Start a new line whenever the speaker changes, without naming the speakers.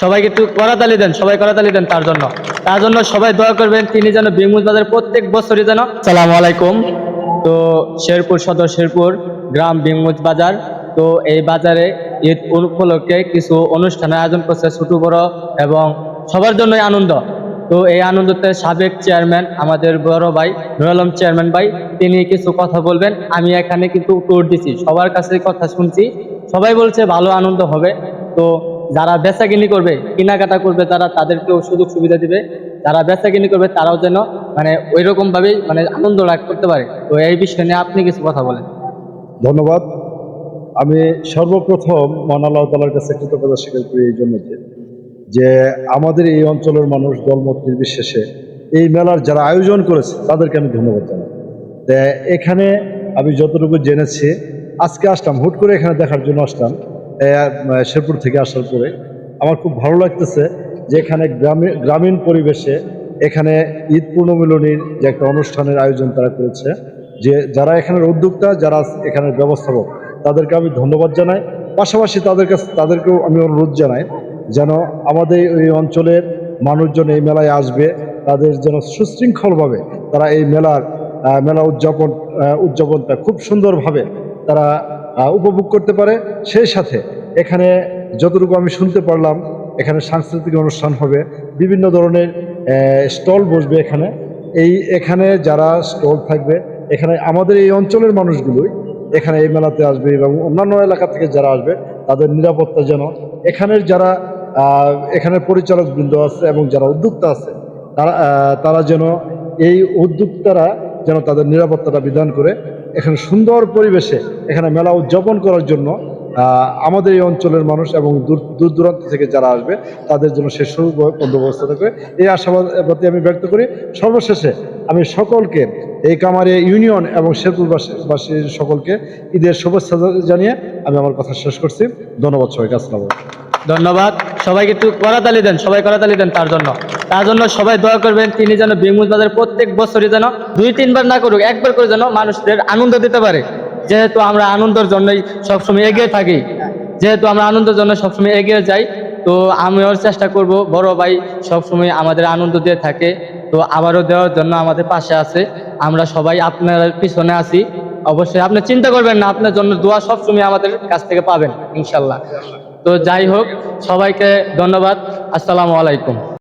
সবাইকে একটু করতালি দেন, সবাই করতালি দেন তার জন্য সবাই দোয়া করবেন, তিনি যেন বিমুজ বাজার প্রত্যেক বছরই যেন। আসসালামু আলাইকুম। তো শেরপুর সদর শেরপুর গ্রাম বিমুজ বাজার। তো এই বাজারে ঈদ উপলক্ষে কিছু অনুষ্ঠানের আয়োজন করছে ছোট বড় এবং সবার জন্যই আনন্দ। তো এই আনন্দতে সাবেক চেয়ারম্যান আমাদের বড় ভাই নুরুল আলম চেয়ারম্যান ভাই, তিনি কিছু কথা বলবেন। আমি এখানে কিন্তু ট্যুর দিছি, সবার কাছে কথা শুনছি, সবাই বলছে ভালো আনন্দ হবে। তো যারা বেচাকিনি করবে, কেনাকাটা করবে, তারা তাদেরকেও সুযোগ সুবিধা দিবে। যারা বেচাকিনি করবে তারাও যেন মানে ওই রকম ভাবেই মানে আনন্দ লাভ করতে পারে। তো এই বিষয় নিয়ে আপনি কিছু কথা বলেন।
ধন্যবাদ। আমি সর্বপ্রথম মহান আল্লাহ তাআলার কাছে কৃতজ্ঞতা স্বীকার করি এই জন্য যে আমাদের এই অঞ্চলের মানুষ দলমত নির্বিশেষে এই মেলার যারা আয়োজন করেছে তাদেরকে আমি ধন্যবাদ জানাই। তা এখানে আমি যতটুকু জেনেছি, আজকে আসলাম হুট করে এখানে দেখার জন্য আসলাম। শেরপুর থেকে আসার পরে আমার খুব ভালো লাগতেছে যে এখানে গ্রামীণ পরিবেশে এখানে ঈদ পূর্ণমিলনীর যে একটা অনুষ্ঠানের আয়োজন তারা করেছে। যে যারা এখানের উদ্যোক্তা, যারা এখানের ব্যবস্থাপক, তাদেরকে আমি ধন্যবাদ জানাই। পাশাপাশি তাদেরকেও আমি অনুরোধ জানাই যেন আমাদের এই অঞ্চলের মানুষজন এই মেলায় আসবে, তাদের যেন সুশৃঙ্খলভাবে তারা এই মেলা উদযাপনটা খুব সুন্দরভাবে তারা উপভোগ করতে পারে। সেই সাথে এখানে যতটুকু আমি শুনতে পারলাম, এখানে সাংস্কৃতিক অনুষ্ঠান হবে, বিভিন্ন ধরনের স্টল বসবে এখানে যারা স্টল থাকবে, এখানে আমাদের এই অঞ্চলের মানুষগুলোই এখানে এই মেলাতে আসবে এবং অন্যান্য এলাকা থেকে যারা আসবে তাদের নিরাপত্তা যেন এখানের যারা এখানের পরিচালক বৃন্দ আছে এবং যারা উদ্যোক্তা আছে তারা যেন এই উদ্যোক্তারা যেন তাদের নিরাপত্তাটা বিধান করে এখানে সুন্দর পরিবেশে এখানে মেলা উদযাপন করার জন্য আমাদের এই অঞ্চলের মানুষ এবং দূর দূরান্ত থেকে যারা আসবে তাদের জন্য সে বন্দোবস্ত থাকবে, এই আশাবাদী আমি ব্যক্ত করি। সর্বশেষে আমি সকলকে এই কামারিয়া ইউনিয়ন এবং শেরপুরবাসীর সকলকে ঈদের শুভেচ্ছা জানিয়ে আমি আমার কথা শেষ করছি। ধন্যবাদ সবাইকে। আসসালামু আলাইকুম।
ধন্যবাদ। সবাইকে একটু করতালি দেন, সবাই করতালি দেন তার জন্য সবাই দোয়া করবেন, তিনি যেন বিমুজ বাজার প্রত্যেক বছরই যেন 2-3 বার না করুক, একবার করে যেন মানুষদের আনন্দ দিতে পারে। যেহেতু আমরা আনন্দের জন্যই সবসময় এগিয়ে থাকি, যেহেতু আমরা আনন্দের জন্য সবসময় এগিয়ে যাই, তো আমিও চেষ্টা করব, বড় ভাই সবসময় আমাদের আনন্দ দিয়ে থাকে, তো আবারও দেওয়ার জন্য আমাদের পাশে আছে। আমরা সবাই আপনার পিছনে আছি। অবশ্যই আপনি চিন্তা করবেন না, আপনার জন্য দোয়া সবসময় আমাদের কাছ থেকে পাবেন ইনশাল্লাহ। তো যাই হোক, সবাইকে ধন্যবাদ। আসসালামু আলাইকুম।